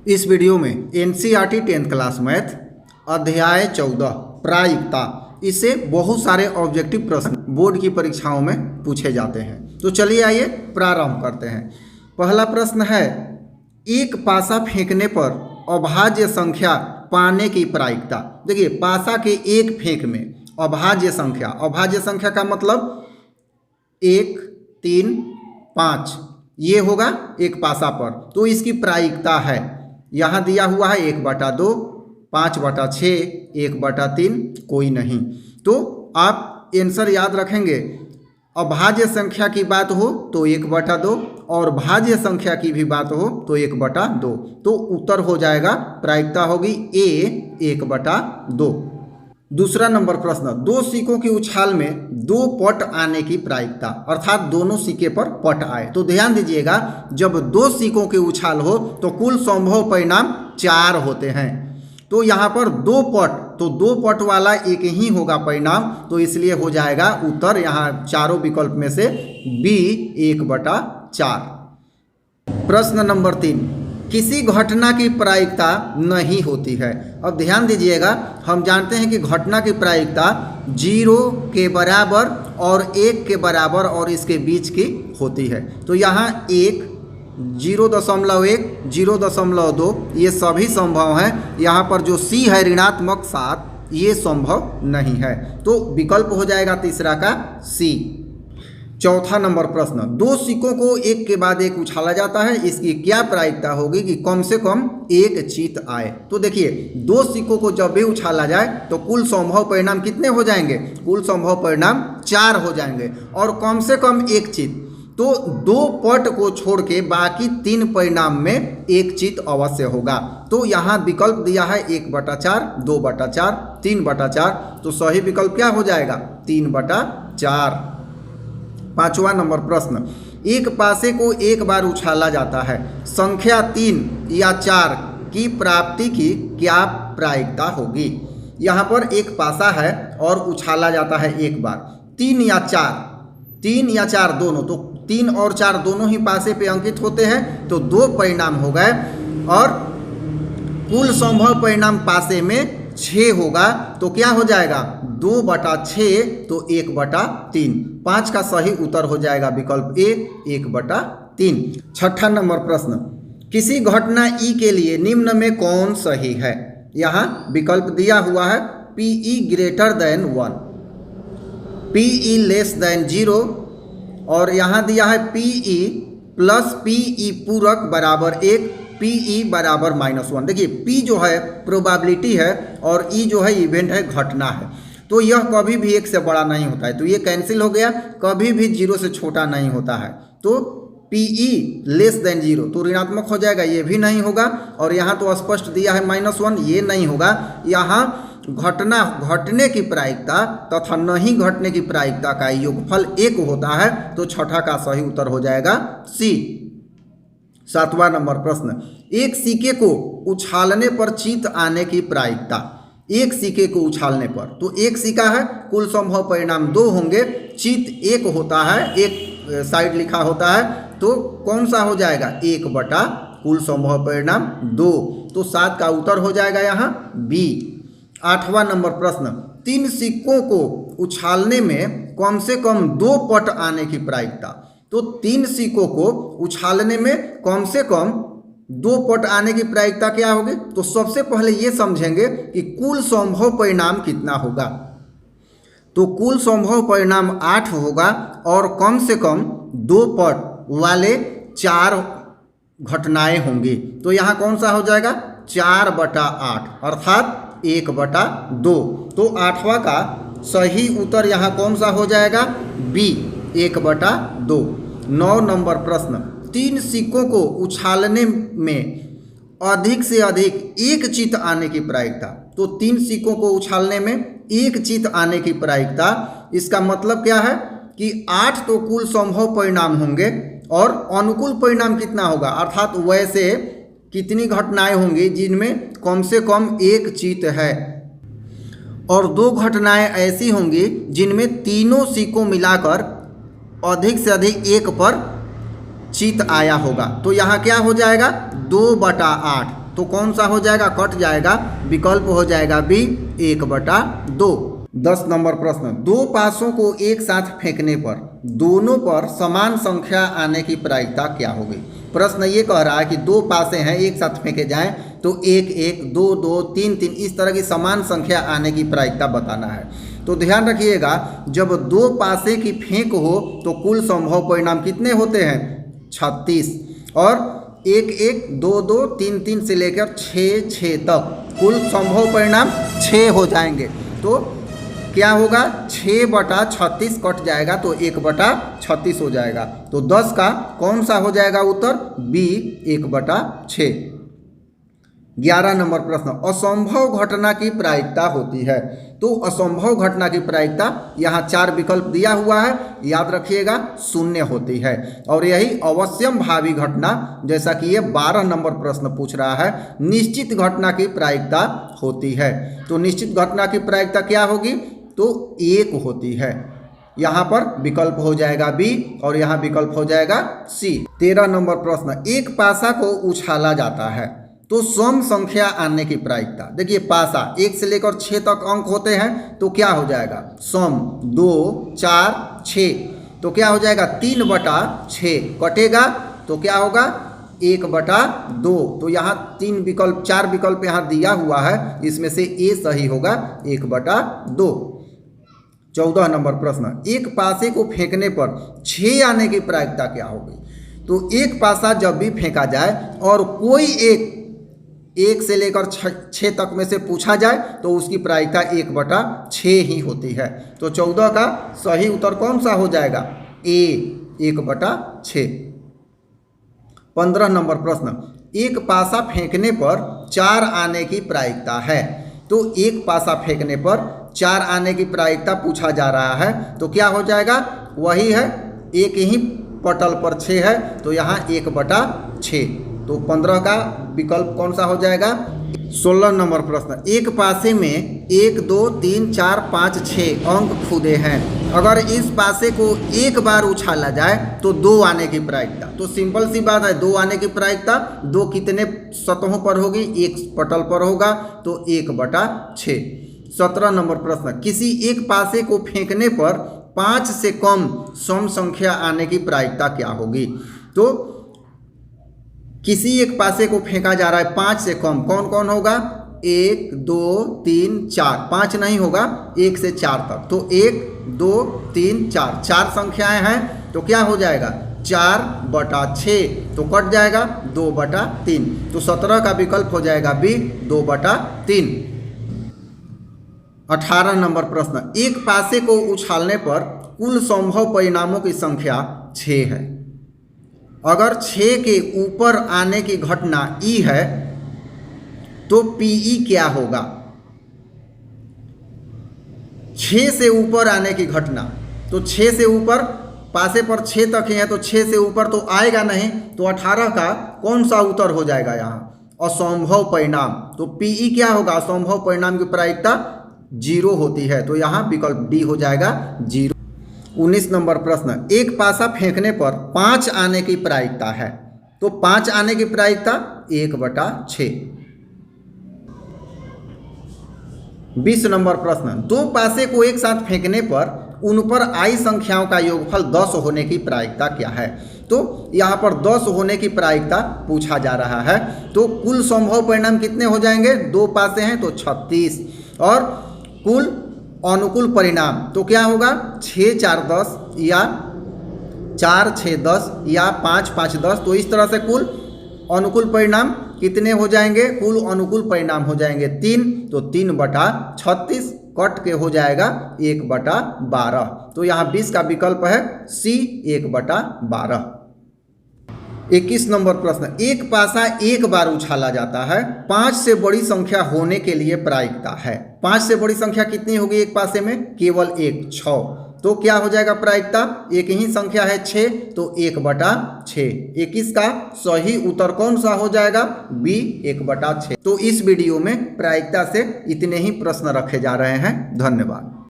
इस वीडियो में NCERT 10th class math अध्याय 14 प्रायिकता, इससे बहुत सारे ऑब्जेक्टिव प्रश्न बोर्ड की परीक्षाओं में पूछे जाते हैं। तो चलिए आइए प्रारंभ करते हैं। पहला प्रश्न है, एक पासा फेंकने पर अभाज्य संख्या पाने की प्रायिकता। देखिए, पासा के एक फेंक में अभाज्य संख्या का मतलब 1, 3, 5 ये होगा एक पासा पर, तो इसकी प्रायिकता है, यहाँ दिया हुआ है 1/2, 5/6, 1/3 कोई नहीं। तो आप आंसर याद रखेंगे, अभाज्य संख्या की बात हो तो 1/2 और भाज्य संख्या की भी बात हो तो 1/2, तो उत्तर हो जाएगा, प्रायिकता होगी A 1/2। दूसरा नंबर प्रश्न, दो सिक्कों की उछाल में 2 पट आने की प्रायिकता, अर्थात दोनों सिक्के पर पट आए। तो ध्यान दीजिएगा, जब 2 सिक्कों की उछाल हो तो कुल संभव परिणाम 4 होते हैं। तो यहाँ पर 2 पट, तो 2 पट वाला एक ही होगा परिणाम, तो इसलिए हो जाएगा उत्तर यहाँ चारों विकल्प में से B 1/4। प्रश्न नंबर 3, किसी घटना की प्रायिकता नहीं होती है। अब ध्यान दीजिएगा, हम जानते हैं कि घटना की प्रायिकता 0 के बराबर और 1 के बराबर और इसके बीच की होती है। तो यहाँ 1, 0.1, 0.2 ये सभी संभव हैं। यहाँ पर जो C है ऋणात्मक 7, ये संभव नहीं है, तो विकल्प हो जाएगा तीसरा का C। चौथा नंबर प्रश्न, 2 सिक्कों को एक के बाद एक उछाला जाता है, इसकी क्या प्रायिकता होगी कि कम से कम एक चित आए। तो देखिए, 2 सिक्कों को जब भी उछाला जाए तो कुल संभव परिणाम कितने हो जाएंगे? कुल संभव परिणाम 4 हो जाएंगे और कम से कम एक चित। तो 2 पट को छोड़ के बाकी 3 परिणाम में एक चित अवश्य होगा। तो यहाँ विकल्प दिया है 1/4, 2/4, 3/4, तो सही विकल्प क्या हो जाएगा? 3/4। पांचवा नंबर प्रश्न, एक पासे को एक बार उछाला जाता है, संख्या 3 या 4 की प्राप्ति की क्या प्रायिकता होगी? यहाँ पर एक पासा है और उछाला जाता है एक बार, 3 या 4 दोनों, तो 3 और 4 दोनों ही पासे पे अंकित होते हैं, तो 2 परिणाम हो गए और कुल संभव परिणाम पासे में 6 होगा, तो क्या हो जाएगा? 2/6, तो 1/3। 5 का सही उत्तर हो जाएगा विकल्प A 1/3। छठा नंबर प्रश्न, किसी घटना E के लिए निम्न में कौन सही है? यहाँ विकल्प दिया हुआ है PE greater than 1, PE less than 0 और यहाँ दिया है PE plus PE पूरक बराबर 1, PE बराबर -1। देखिए, P जो है प्रोबेबिलिटी है और E जो है इवेंट है, घटना है, तो यह कभी भी 1 से बड़ा नहीं होता है, तो ये कैंसिल हो गया। कभी भी 0 से छोटा नहीं होता है, तो PE लेस देन 0 तो ऋणात्मक हो जाएगा, ये भी नहीं होगा। और यहाँ तो स्पष्ट दिया है -1, ये नहीं होगा। यहाँ घटना घटने की प्रायिकता तथा नहीं घटने की प्रायिकता का योगफल 1 होता है, तो छठा का सही उत्तर हो जाएगा C। सातवां नंबर प्रश्न, एक सिक्के को उछालने पर चित आने की प्रायिकता। एक सिक्के को उछालने पर, तो एक सिक्का है, कुल संभव परिणाम 2 होंगे, चित 1 होता है, एक साइड लिखा होता है, तो कौन सा हो जाएगा? 1/ कुल संभव परिणाम 2, तो 7 का उत्तर हो जाएगा यहाँ B। आठवां नंबर प्रश्न, 3 सिक्कों को उछालने में कम से कम 2 पट आने की प्रायिकता। तो 3 सिक्कों को उछालने में कम से कम 2 पट आने की प्रायिकता क्या होगी? तो सबसे पहले ये समझेंगे कि कुल संभव परिणाम कितना होगा। तो कुल संभव परिणाम 8 होगा और कम से कम 2 पट वाले 4 घटनाएं होंगी, तो यहाँ कौन सा हो जाएगा? 4/8 अर्थात 1/2। तो 8वां का सही उत्तर यहाँ कौन सा हो जाएगा? B 1/2। 9 नंबर प्रश्न, 3 सिक्कों को उछालने में अधिक से अधिक एक चित आने की प्रायिकता। तो 3 सिक्कों को उछालने में एक चित आने की प्रायिकता, इसका मतलब क्या है कि 8 तो कुल संभव परिणाम होंगे और अनुकूल परिणाम कितना होगा, अर्थात वैसे कितनी घटनाएं होंगी जिनमें कम से कम एक चित है, और 2 घटनाएं ऐसी होंगी जिनमें तीनों सिक्कों मिलाकर अधिक से अधिक 1 पर चित आया होगा। तो यहाँ क्या हो जाएगा? 2/8। तो कौन सा हो जाएगा, कट जाएगा, विकल्प हो जाएगा बी 1/2। 10 नंबर प्रश्न, दो पासों को एक साथ फेंकने पर दोनों पर समान संख्या आने की प्रायिकता क्या होगी। प्रश्न ये कह रहा है कि दो पासे हैं, एक साथ फेंके जाएं तो 1 1 2 2 3 3 इस तरह की समान संख्या आने की प्रायिकता बताना है। तो ध्यान रखिएगा, जब दो पासे की फेंक हो तो कुल संभव परिणाम कितने होते हैं, 36, और 1 1 2 2 3 3 से लेकर 6 6 तक कुल संभव परिणाम 6 हो जाएंगे। तो क्या होगा, 6/36 कट जाएगा तो 1/36 हो जाएगा। तो 10 का कौन सा हो जाएगा उत्तर, बी 1/6। 11 नंबर प्रश्न, असंभव घटना की प्रायिकता होती है। तो असंभव घटना की प्रायिकता यहाँ 4 विकल्प दिया हुआ है, याद रखिएगा 0 होती है। और यही अवश्यम भावी घटना, जैसा कि ये 12 नंबर प्रश्न पूछ रहा है, निश्चित घटना की प्रायिकता होती है। तो निश्चित घटना की प्रायिकता क्या होगी, तो 1 होती है। यहाँ पर विकल्प हो जाएगा बी और यहाँ विकल्प हो जाएगा सी। 13 नंबर प्रश्न, एक पासा को उछाला जाता है तो सम संख्या आने की प्रायिकता। देखिए पासा 1 से लेकर 6 तक अंक होते हैं, तो क्या हो जाएगा, सम 2 4 6, तो क्या हो जाएगा 3/6 कटेगा तो क्या होगा 1/2। तो यहाँ 4 विकल्प यहाँ दिया हुआ है, इसमें से ए सही होगा 1/2। 14 नंबर प्रश्न, एक पासे को फेंकने पर 6 आने की प्रायिकता क्या होगी। तो एक पासा जब भी फेंका जाए और कोई एक से लेकर 6 तक में से पूछा जाए तो उसकी प्रायिकता 1/6 ही होती है। तो 14 का सही उत्तर कौन सा हो जाएगा, ए 1/6। 15 नंबर प्रश्न, एक पासा फेंकने पर 4 आने की प्रायिकता है। तो एक पासा फेंकने पर 4 आने की प्रायिकता पूछा जा रहा है, तो क्या हो जाएगा, वही है, एक ही पटल पर 6 है तो यहाँ 1/6। तो 15 का विकल्प कौन सा हो जाएगा। 16 नंबर प्रश्न, एक पासे में 1 2 3 4 5 6 अंक खुदे हैं, अगर इस पासे को एक बार उछाला जाए तो 2 आने की प्रायिकता। तो सिंपल सी बात है, 2 आने की प्रायिकता 2 कितने सतहों पर होगी, एक पटल पर होगा, तो 1/6। 17 नंबर प्रश्न, किसी एक पासे को फेंकने पर 5 से कम सम संख्या आने की प्रायिकता क्या होगी। तो किसी एक पासे को फेंका जा रहा है 5 से कम, कौन कौन होगा, 1 2 3 4, 5 नहीं होगा, 1 से 4 तक। तो 1 2 3 4 4 संख्याएं हैं, तो क्या हो जाएगा 4/6, तो कट जाएगा 2/3। तो 17 का विकल्प हो जाएगा बी 2/3। 18 नंबर प्रश्न, एक पासे को उछालने पर कुल संभव परिणामों की संख्या 6 है, अगर 6 के ऊपर आने की घटना ई है तो पीई क्या होगा। 6 से ऊपर आने की घटना, तो 6 से ऊपर, पासे पर 6 तक ही है तो 6 से ऊपर तो आएगा नहीं, तो 18 का कौन सा उत्तर हो जाएगा यहाँ, असंभव परिणाम। तो पीई क्या होगा, असंभव परिणाम की प्रायिकता 0 होती है, तो यहाँ विकल्प डी हो जाएगा 0। 19 नंबर प्रश्न, एक पासा फेंकने पर 5 आने की प्रायिकता है। तो 5 आने की प्रायिकता 1/6। 20 नंबर प्रश्न, दो पासे को एक साथ फेंकने पर उन पर आई संख्याओं का योगफल 10 होने की प्रायिकता क्या है। तो यहाँ पर 10 होने की प्रायिकता पूछा जा रहा है। तो कुल संभव परिणाम कितने हो जाएंगे, 2 पासे हैं तो 36, और कुल अनुकूल परिणाम तो क्या होगा 6 4 10 या 4 6 10 या 5 5 10। तो इस तरह से कुल अनुकूल परिणाम कितने हो जाएंगे, कुल अनुकूल परिणाम हो जाएंगे 3, तो 3/36 कट के हो जाएगा 1/12। तो यहाँ 20 का विकल्प है सी 1/12। 21 नंबर प्रश्न, एक पासा एक बार उछाला जाता है, 5 से बड़ी संख्या होने के लिए प्रायिकता है। 5 से बड़ी संख्या कितनी होगी एक पासे में, केवल 1, 6। तो क्या हो जाएगा प्रायिकता, एक ही संख्या है 6, तो 1/6। 21 का सही उत्तर कौन सा हो जाएगा, बी 1/6। तो इस वीडियो में प्रायिकता से इतने ही प्रश्न रखे जा रहे हैं। धन्यवाद।